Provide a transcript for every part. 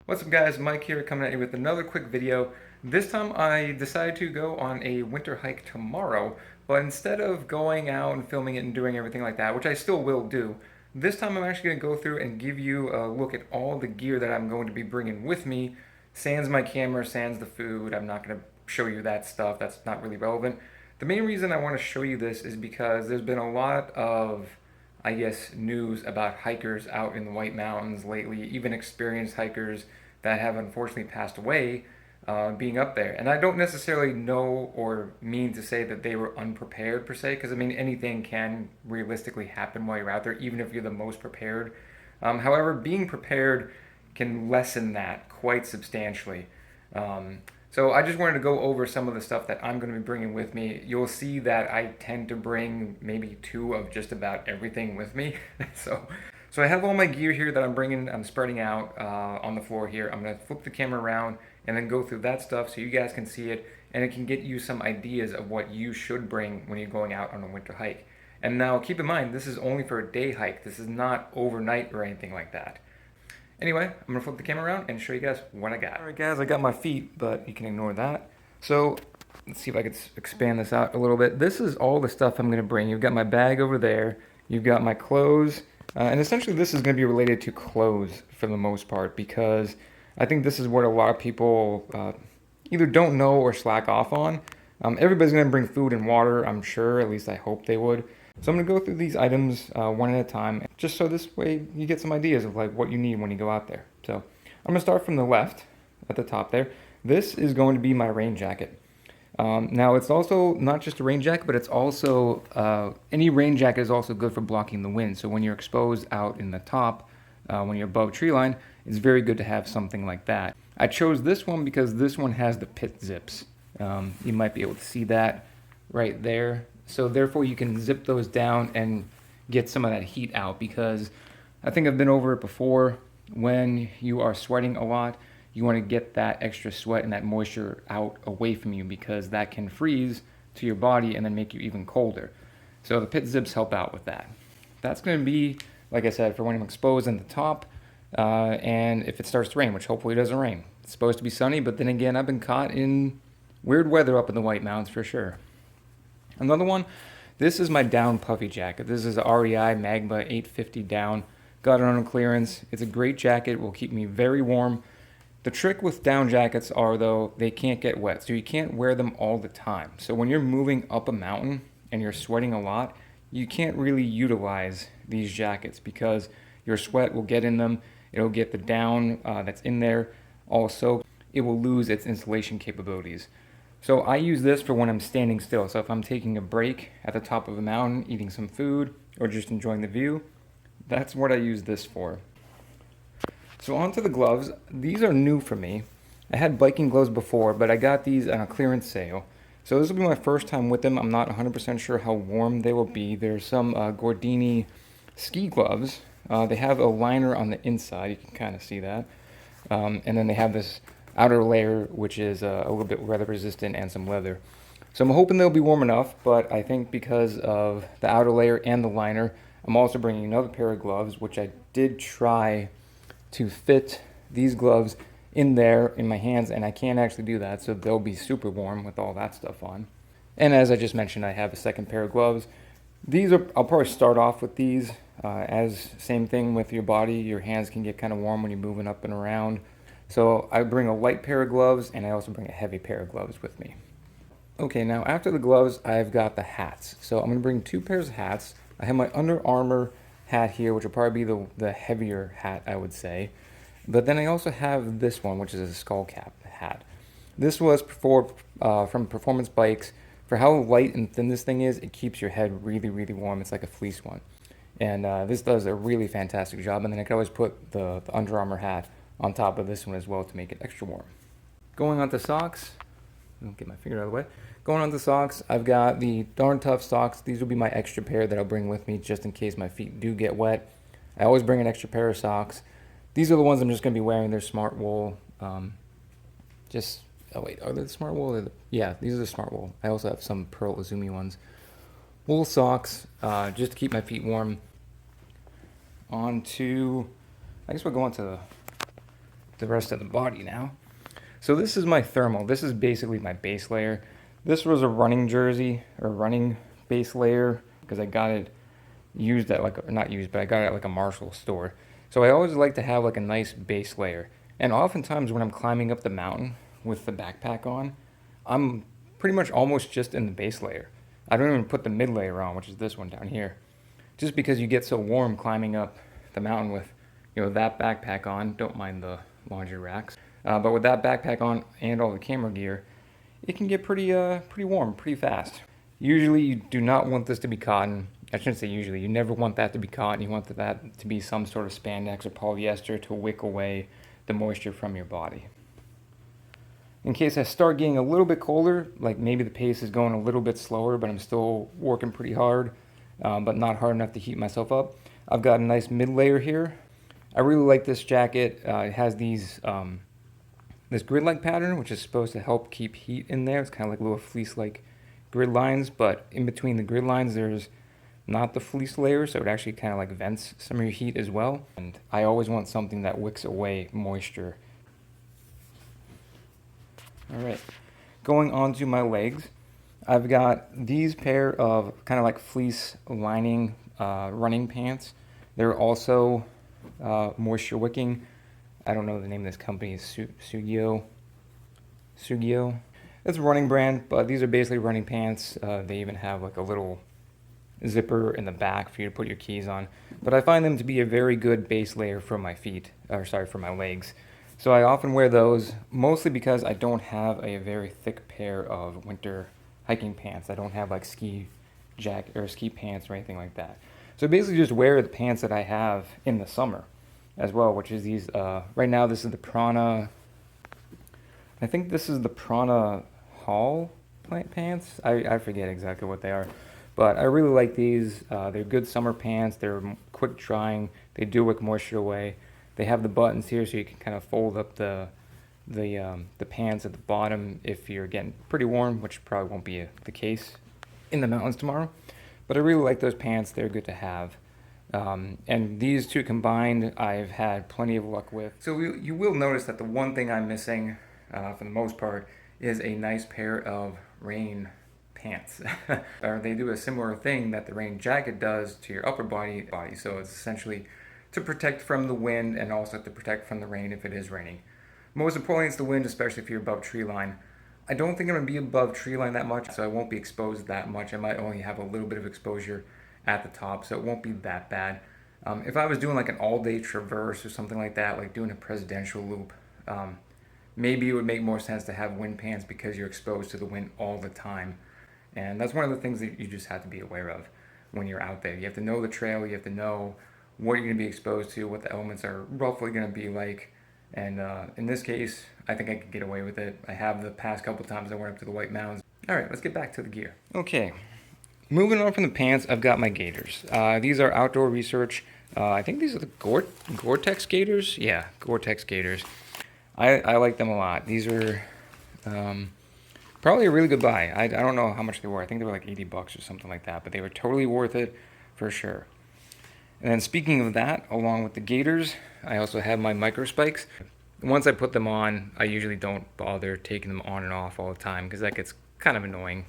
What's up guys, Mike here coming at you with another quick video. This time I decided to go on a winter hike tomorrow, but instead of going out and filming it and doing everything like that, which I still will do, this time I'm actually going to go through and give you a look at all the gear that I'm going to be bringing with me, sans my camera, sans the food. I'm not going to show you that stuff, that's not really relevant. The main reason I want to show you this is because there's been a lot of news about hikers out in the White Mountains lately, even experienced hikers that have unfortunately passed away being up there. And I don't necessarily know or mean to say that they were unprepared per se, because I mean, anything can realistically happen while you're out there, even if you're the most prepared. However, being prepared can lessen that quite substantially. So I just wanted to go over some of the stuff that I'm going to be bringing with me. You'll see that I tend to bring maybe two of just about everything with me. So I have all my gear here that I'm bringing. I'm spreading out on the floor here. I'm going to flip the camera around and then go through that stuff so you guys can see it, and it can get you some ideas of what you should bring when you're going out on a winter hike. And now keep in mind, this is only for a day hike. This is not overnight or anything like that. Anyway, I'm gonna flip the camera around and show you guys what I got. All right, guys, I got my feet, but you can ignore that. So let's see if I can expand this out a little bit. This is all the stuff I'm gonna bring. You've got my bag over there. You've got my clothes, and essentially this is gonna be related to clothes for the most part, because I think this is what a lot of people either don't know or slack off on. Everybody's gonna bring food and water, I'm sure, at least I hope they would. So I'm going to go through these items one at a time, just so this way you get some ideas of like what you need when you go out there. So I'm going to start from the left at the top there. This is going to be my rain jacket. Now it's also not just a rain jacket, but it's also, any rain jacket is also good for blocking the wind. So when you're exposed out in the top, when you're above tree line, it's very good to have something like that. I chose this one because this one has the pit zips. You might be able to see that right there. So therefore you can zip those down and get some of that heat out, because I think I've been over it before. When you are sweating a lot, you want to get that extra sweat and that moisture out away from you, because that can freeze to your body and then make you even colder. So the pit zips help out with that. That's going to be, like I said, for when I'm exposed in the top, and if it starts to rain, which hopefully doesn't rain. It's supposed to be sunny, but then again, I've been caught in weird weather up in the White Mountains for sure. Another one, this is my down puffy jacket. This is a REI Magma 850 down. Got it on clearance. It's a great jacket. It will keep me very warm. The trick with down jackets are, though, they can't get wet, so you can't wear them all the time. So when you're moving up a mountain and you're sweating a lot, you can't really utilize these jackets because your sweat will get in them. It'll get the down that's in there. Also, it will lose its insulation capabilities. So I use this for when I'm standing still. So if I'm taking a break at the top of a mountain, eating some food, or just enjoying the view, that's what I use this for. So onto the gloves. These are new for me. I had biking gloves before, but I got these on a clearance sale. So this will be my first time with them. I'm not 100% sure how warm they will be. There's some Gordini ski gloves. They have a liner on the inside. You can kind of see that. And then they have this outer layer, which is a little bit weather resistant, and some leather. So I'm hoping they'll be warm enough, but I think because of the outer layer and the liner, I'm also bringing another pair of gloves, which I did try to fit these gloves in there in my hands, and I can't actually do that, so they'll be super warm with all that stuff on. And as I just mentioned, I have a second pair of gloves. I'll probably start off with these, as same thing with your body. Your hands can get kind of warm when you're moving up and around. So I bring a light pair of gloves, and I also bring a heavy pair of gloves with me. Okay, now after the gloves, I've got the hats. So I'm going to bring two pairs of hats. I have my Under Armour hat here, which will probably be the heavier hat, I would say. But then I also have this one, which is a skull cap hat. This was from Performance Bikes. For how light and thin this thing is, it keeps your head really, really warm. It's like a fleece one. And this does a really fantastic job. And then I can always put the Under Armour hat on top of this one as well to make it extra warm. Going on to socks, I'll get my finger out of the way. Going on to socks, I've got the Darn Tough socks. These will be my extra pair that I'll bring with me just in case my feet do get wet. I always bring an extra pair of socks. These are the ones I'm just going to be wearing. They're smart wool. Oh wait, are they the smart wool? Yeah, these are the smart wool. I also have some Pearl Izumi ones. Wool socks, just to keep my feet warm. I guess we'll go on to the rest of the body now. So this is my thermal. This is basically my base layer. This was a running jersey or running base layer because I got it used at like, not used, but I got it at like a Marshall store. So I always like to have like a nice base layer. And oftentimes when I'm climbing up the mountain with the backpack on, I'm pretty much almost just in the base layer. I don't even put the mid layer on, which is this one down here. Just because you get so warm climbing up the mountain with, that backpack on. Don't mind the laundry racks. But with that backpack on and all the camera gear, it can get pretty warm pretty fast. Usually you do not want this to be cotton. I shouldn't say usually. You never want that to be cotton. You want that to be some sort of spandex or polyester to wick away the moisture from your body. In case I start getting a little bit colder, like maybe the pace is going a little bit slower, but I'm still working pretty hard, but not hard enough to heat myself up, I've got a nice mid layer here. I really like this jacket. It has these this grid-like pattern, which is supposed to help keep heat in there. It's kind of like little fleece-like grid lines, but in between the grid lines there's not the fleece layer, so it actually kind of like vents some of your heat as well. And I always want something that wicks away moisture. Alright, going on to my legs, I've got these pair of kind of like fleece lining running pants. They're also moisture wicking. I don't know the name of this company. It's Sugio. It's a running brand, but these are basically running pants. They even have like a little zipper in the back for you to put your keys on. But I find them to be a very good base layer for my feet, for my legs. So I often wear those, mostly because I don't have a very thick pair of winter hiking pants. I don't have like ski jacket or ski pants or anything like that. So basically just wear the pants that I have in the summer as well, which is these, right now this is the Prana, I think this is the Prana Hall pants. I forget exactly what they are, but I really like these. They're good summer pants. They're quick drying. They do wick moisture away. They have the buttons here so you can kind of fold up the pants at the bottom if you're getting pretty warm, which probably won't be the case in the mountains tomorrow. But I really like those pants. They're good to have. And these two combined, I've had plenty of luck with. So you will notice that the one thing I'm missing, for the most part, is a nice pair of rain pants. Or they do a similar thing that the rain jacket does to your upper body. So it's essentially to protect from the wind and also to protect from the rain if it is raining. Most importantly, it's the wind, especially if you're above tree line. I don't think I'm going to be above tree line that much, so I won't be exposed that much. I might only have a little bit of exposure at the top, so it won't be that bad. If I was doing like an all-day traverse or something like that, like doing a presidential loop, maybe it would make more sense to have wind pants because you're exposed to the wind all the time. And that's one of the things that you just have to be aware of when you're out there. You have to know the trail, you have to know what you're going to be exposed to, what the elements are roughly going to be like. And in this case, I think I could get away with it. I have the past couple times I went up to the White Mountains. All right, let's get back to the gear. Okay, moving on from the pants, I've got my gaiters. These are Outdoor Research. I think these are the Gore-Tex gaiters. Yeah, Gore-Tex gaiters. I like them a lot. These are probably a really good buy. I don't know how much they were. I think they were like $80 or something like that, but they were totally worth it for sure. And then speaking of that, along with the gaiters, I also have my micro spikes. Once I put them on, I usually don't bother taking them on and off all the time because that gets kind of annoying.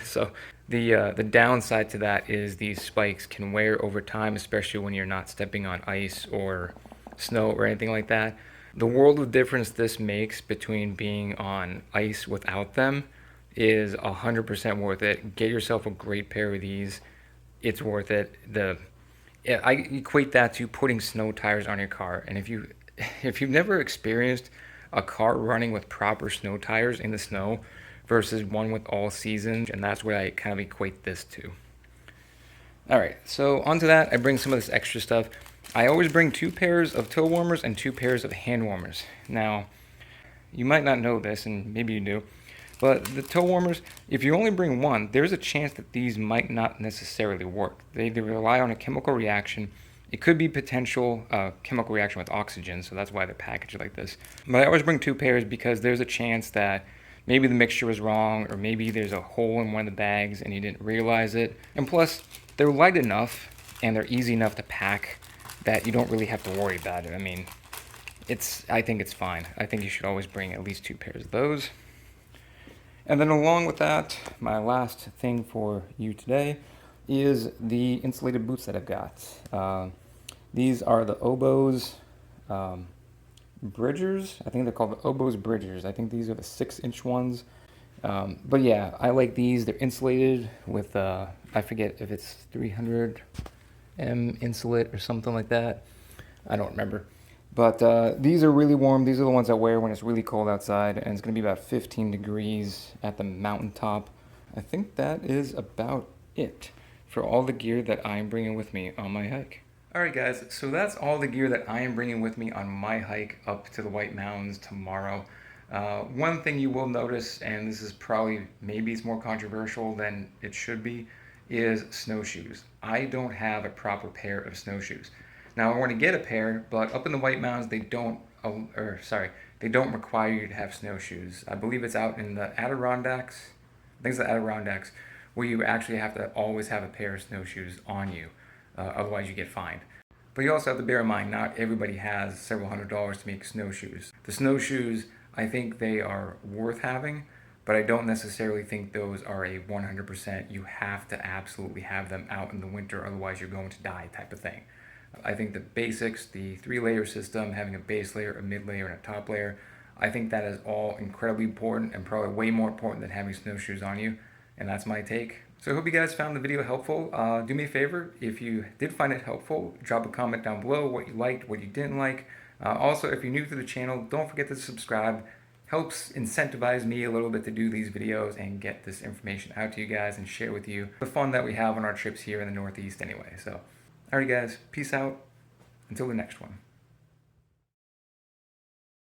So the downside to that is these spikes can wear over time, especially when you're not stepping on ice or snow or anything like that. The world of difference this makes between being on ice without them is 100% worth it. Get yourself a great pair of these. It's worth it. I equate that to putting snow tires on your car. And if you've never experienced a car running with proper snow tires in the snow versus one with all seasons, and that's what I kind of equate this to. All right, so onto that, I bring some of this extra stuff. I always bring 2 pairs of toe warmers and 2 pairs of hand warmers. Now, you might not know this, and maybe you do, but the toe warmers, if you only bring one, there's a chance that these might not necessarily work. They rely on a chemical reaction. It could be potential chemical reaction with oxygen, so that's why they're packaged like this. But I always bring 2 pairs because there's a chance that maybe the mixture was wrong, or maybe there's a hole in one of the bags and you didn't realize it. And plus, they're light enough and they're easy enough to pack that you don't really have to worry about it. I mean, I think it's fine. I think you should always bring at least 2 pairs of those. And then along with that, my last thing for you today is the insulated boots that I've got. These are the Oboz Bridgers. I think they're called the Oboz Bridgers. I think these are the 6-inch ones. But yeah, I like these. They're insulated with, I forget if it's 300 M insulate or something like that. I don't remember. But these are really warm. These are the ones I wear when it's really cold outside, and it's going to be about 15 degrees at the mountaintop. I think that is about it for all the gear that I'm bringing with me on my hike. Alright guys, so that's all the gear that I am bringing with me on my hike up to the White Mountains tomorrow. One thing you will notice, and this is probably, maybe it's more controversial than it should be, is snowshoes. I don't have a proper pair of snowshoes. Now I want to get a pair, but up in the White Mountains they don't require you to have snowshoes. I believe it's out in the Adirondacks. I think it's the Adirondacks, where you actually have to always have a pair of snowshoes on you. Otherwise you get fined. But you also have to bear in mind, not everybody has several $100s to make snowshoes. The snowshoes, I think they are worth having, but I don't necessarily think those are a 100% you have to absolutely have them out in the winter, otherwise you're going to die type of thing. I think the basics, the 3-layer system, having a base layer, a mid layer, and a top layer, I think that is all incredibly important and probably way more important than having snowshoes on you. And that's my take. So I hope you guys found the video helpful. Do me a favor, if you did find it helpful, drop a comment down below what you liked, what you didn't like. Also, if you're new to the channel, don't forget to subscribe. Helps incentivize me a little bit to do these videos and get this information out to you guys and share with you the fun that we have on our trips here in the Northeast anyway. So, alright guys, peace out. Until the next one.